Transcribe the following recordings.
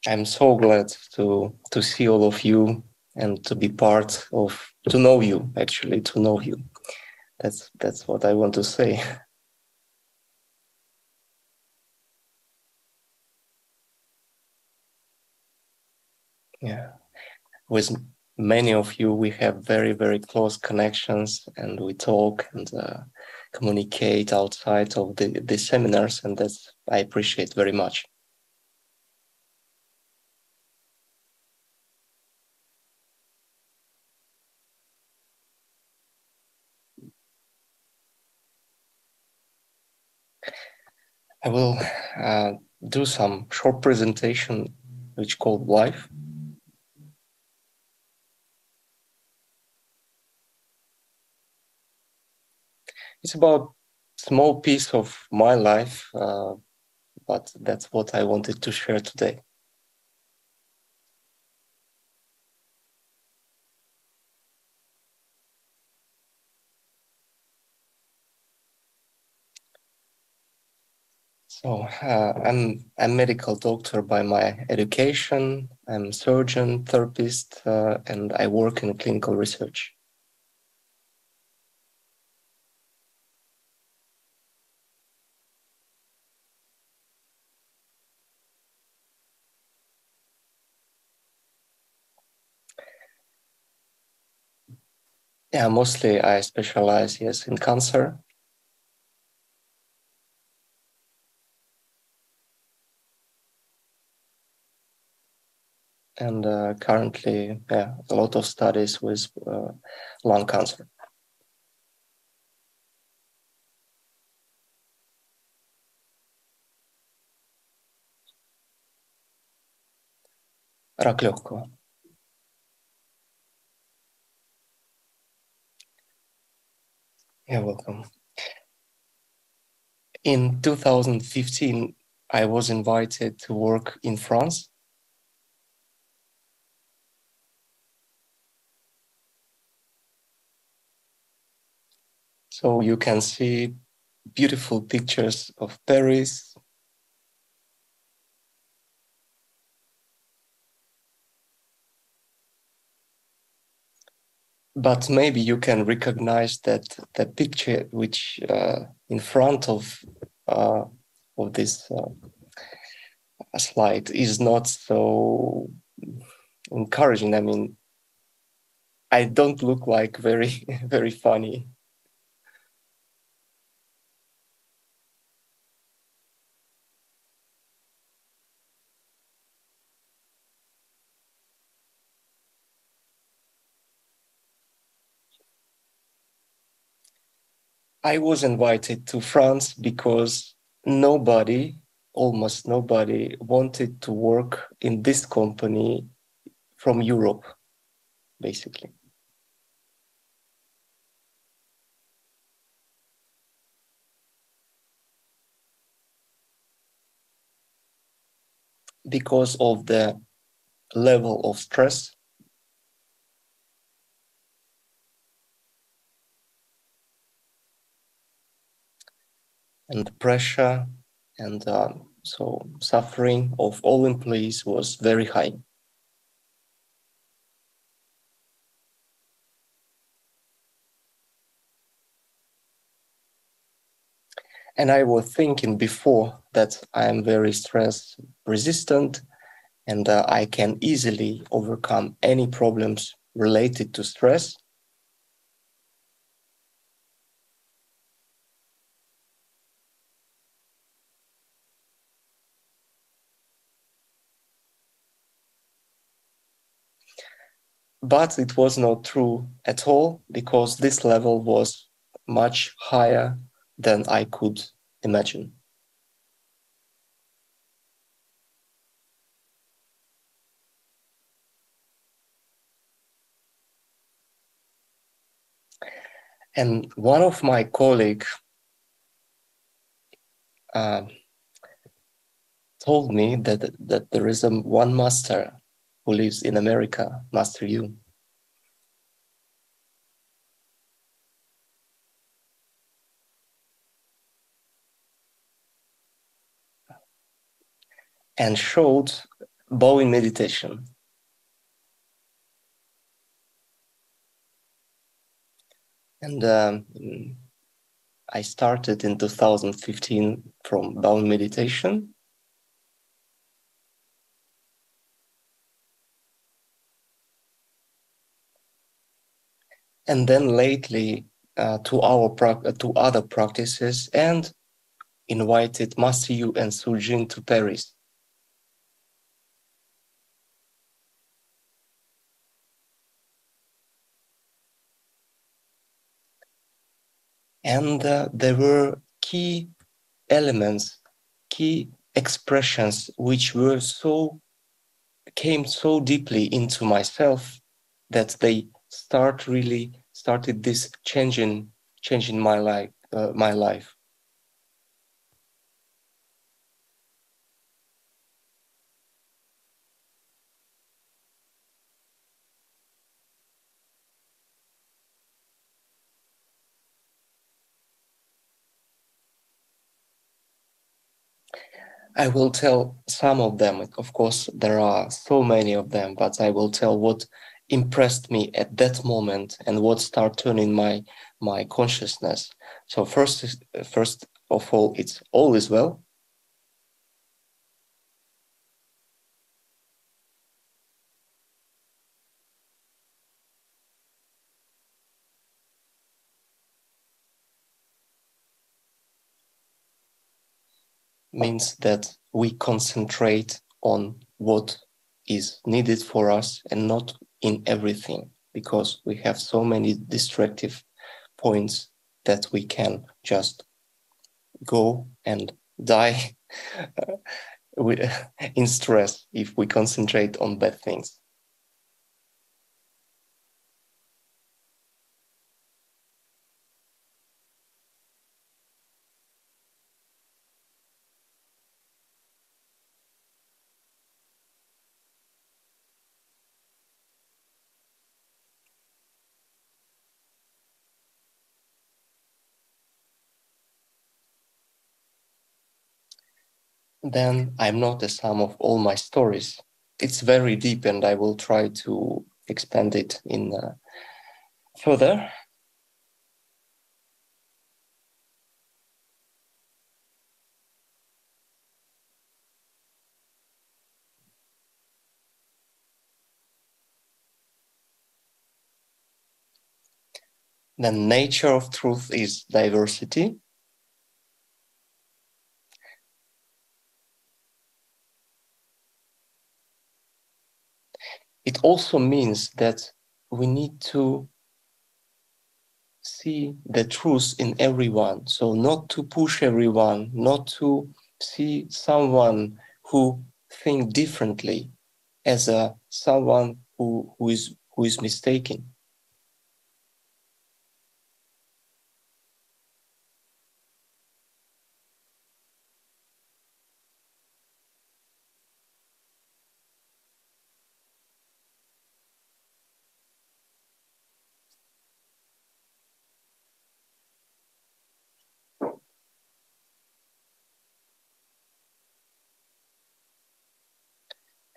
I'm so glad to see all of you and to be part of, to know you, actually, to know you. That's what I want to say. Yeah, with many of you, we have very, very close connections, and we talk and communicate outside of the seminars, and that's I appreciate very much. I will do some short presentation, which called Life. It's about small piece of my life, but that's what I wanted to share today. So I'm a medical doctor by my education. I'm a surgeon, therapist, and I work in clinical research. Yeah, mostly I specialize, yes, in cancer. And currently, yeah, a lot of studies with lung cancer. Рак легкого. You're welcome. In 2015, I was invited to work in France. So you can see beautiful pictures of Paris. But maybe you can recognize that the picture which in front of this slide is not so encouraging. I mean, I don't look like very, very funny. I was invited to France because nobody, almost nobody, wanted to work in this company from Europe, basically. Because of the level of stress and pressure, and so suffering of all employees was very high. And I was thinking before that I am very stress resistant and I can easily overcome any problems related to stress. But it was not true at all because this level was much higher than I could imagine. And one of my colleagues told me that there is one master who lives in America, Master Yu. And showed bowing meditation. And I started in 2015 from bowing meditation. And then lately to other practices, and invited Master Yu and SooJin to Paris. And there were key elements, key expressions, which came so deeply into myself that they started this changing my life. I will tell some of them. Of course, there are so many of them, but I will tell what impressed me at that moment and what started turning my consciousness. So first of all, it's all is well. Means that we concentrate on what is needed for us and not in everything, because we have so many distractive points that we can just go and die in stress if we concentrate on bad things. Then I'm not the sum of all my stories. It's very deep, and I will try to expand it in further. The nature of truth is diversity. It also means that we need to see the truth in everyone. So not to push everyone, not to see someone who think differently as someone who is mistaken.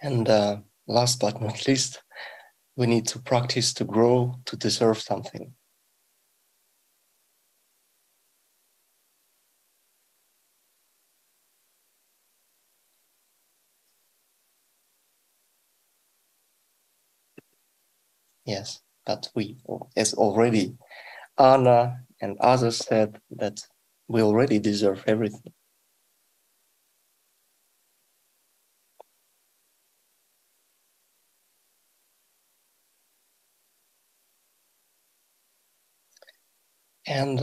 And last but not least, we need to practice to grow, to deserve something. Yes, but we, as already Anna and others said, that we already deserve everything. And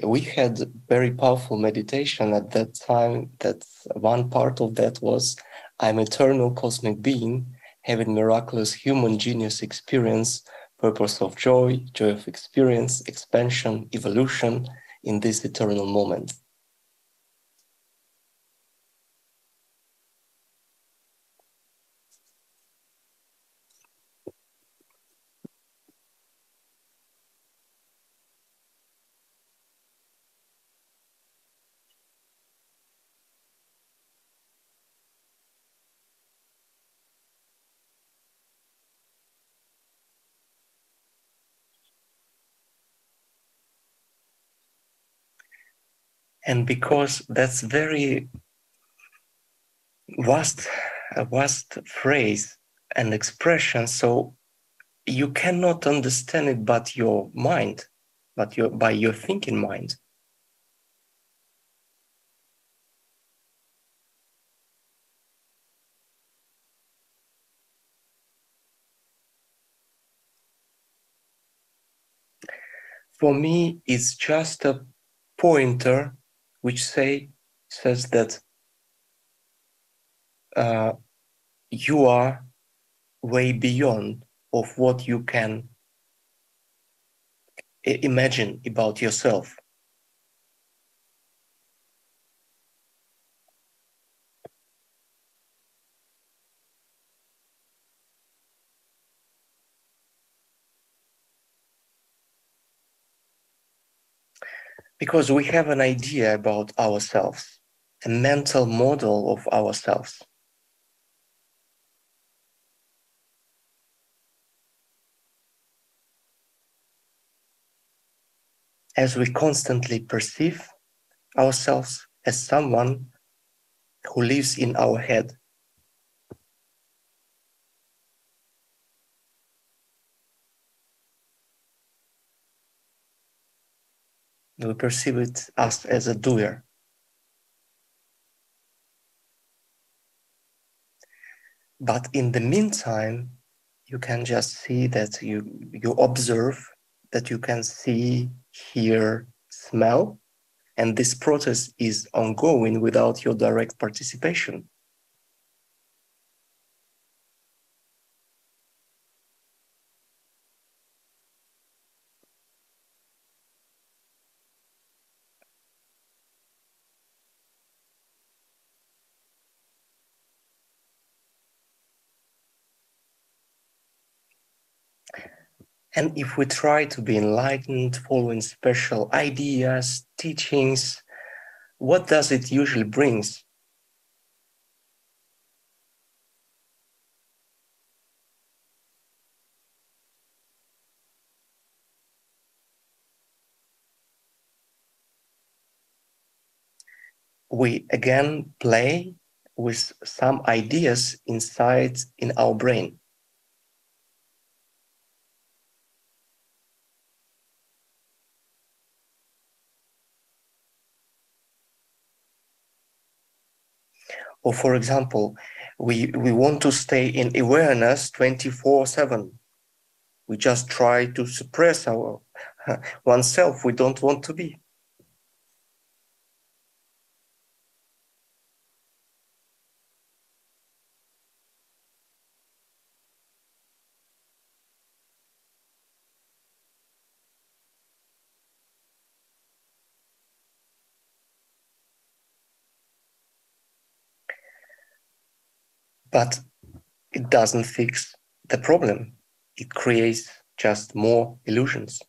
we had very powerful meditation at that time. That one part of that was, I'm eternal cosmic being, having miraculous human genius experience, purpose of joy, joy of experience, expansion, evolution in this eternal moment. And because that's very a vast phrase and expression, so you cannot understand it but your mind, by your thinking mind. For me, it's just a pointer which says that you are way beyond of what you can imagine about yourself. Because we have an idea about ourselves, a mental model of ourselves. As we constantly perceive ourselves as someone who lives in our head. We perceive it as a doer. But in the meantime, you can just see that you observe, that you can see, hear, smell, and this process is ongoing without your direct participation. And if we try to be enlightened, following special ideas, teachings, what does it usually bring? We again play with some ideas inside in our brain. Or for example, we want to stay in awareness 24/7. We just try to suppress our oneself we don't want to be. But it doesn't fix the problem. It creates just more illusions.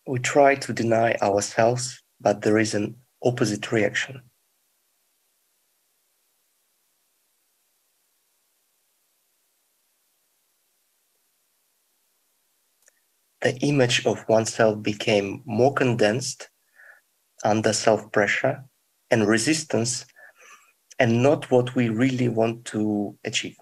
We try to deny ourselves, but there is an opposite reaction. The image of oneself became more condensed under self-pressure and resistance, and not what we really want to achieve.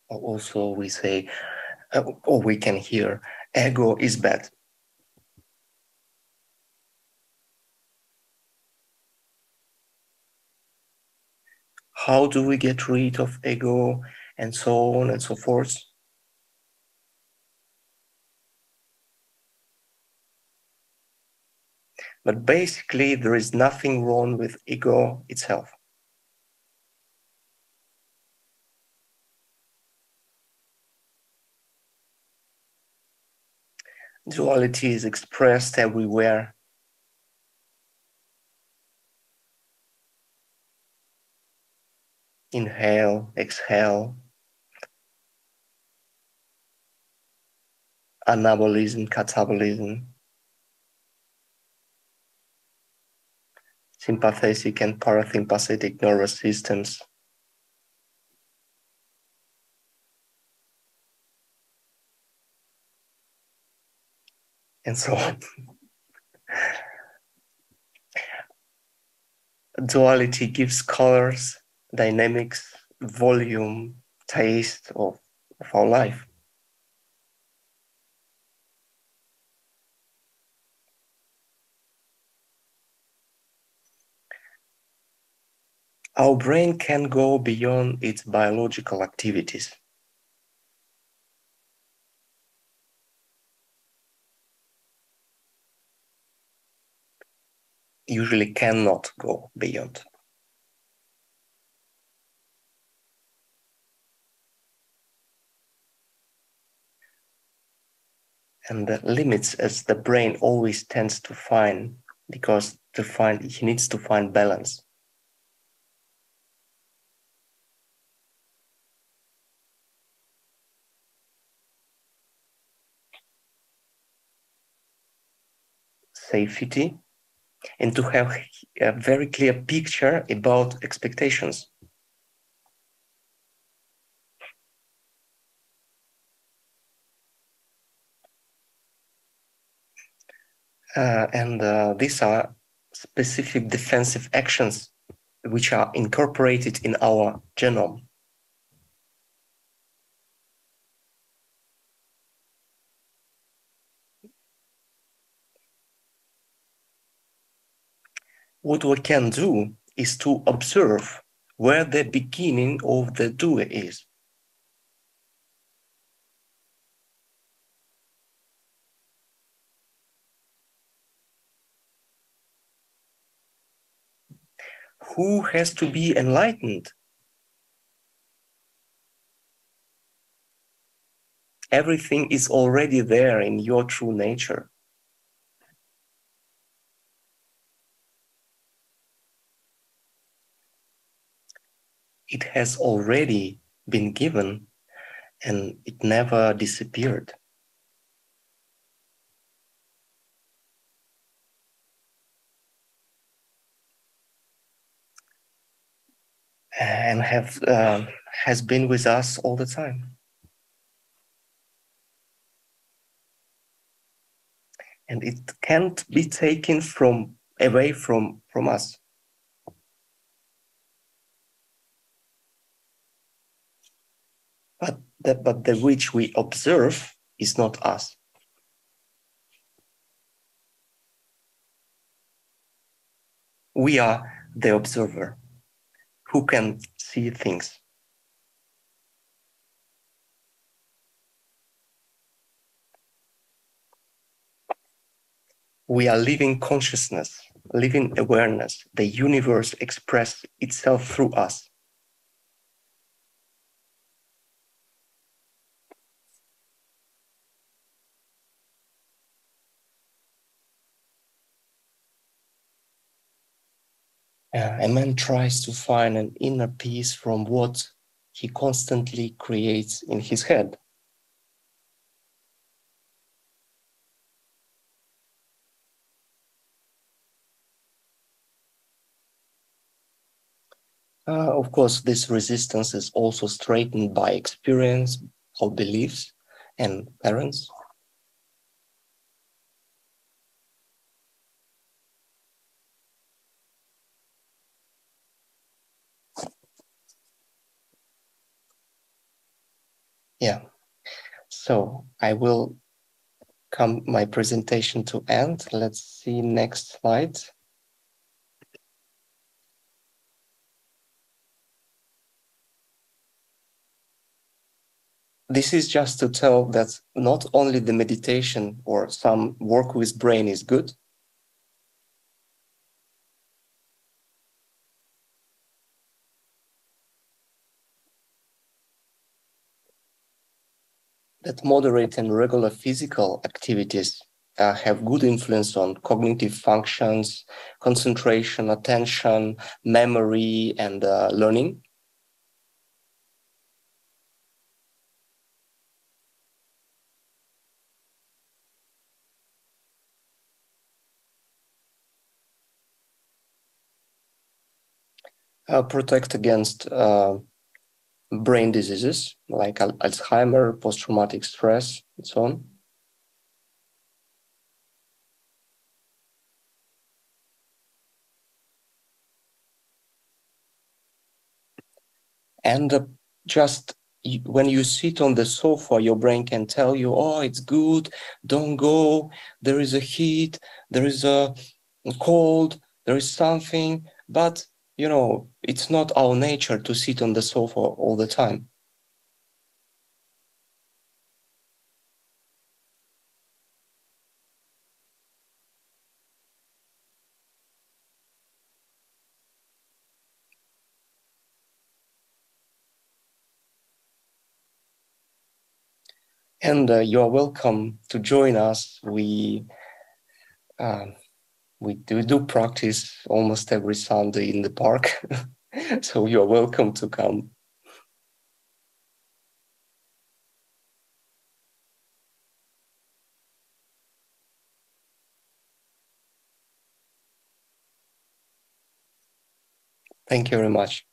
Also, we say, or we can hear, ego is bad. How do we get rid of ego, and so on and so forth? But basically, there is nothing wrong with ego itself. Duality is expressed everywhere. Inhale, exhale. Anabolism, catabolism. Sympathetic and parasympathetic nervous systems. And so on. Duality gives colors, dynamics, volume, taste of our life. Our brain can go beyond its biological activities. Usually cannot go beyond. And the limits as the brain always tends to find, because he needs to find balance. Safety, and to have a very clear picture about expectations. These are specific defensive actions which are incorporated in our genome. What we can do is to observe where the beginning of the doer is. Who has to be enlightened? Everything is already there in your true nature. It has already been given and it never disappeared. And has been with us all the time. And it can't be taken away from us. But the which we observe is not us. We are the observer who can see things. We are living consciousness, living awareness. The universe expresses itself through us. A man tries to find an inner peace from what he constantly creates in his head. Of course, this resistance is also straightened by experience of beliefs and parents. Yeah, so I will come my presentation to end. Let's see next slide. This is just to tell that not only the meditation or some work with brain is good, that moderate and regular physical activities have good influence on cognitive functions, concentration, attention, memory, and learning. Protect against brain diseases like Alzheimer, post-traumatic stress, and so on. And just when you sit on the sofa, your brain can tell you, oh, it's good, don't go, there is a heat, there is a cold, there is something, but, you know, it's not our nature to sit on the sofa all the time. And you are welcome to join us. We do practice almost every Sunday in the park. So you're welcome to come. Thank you very much.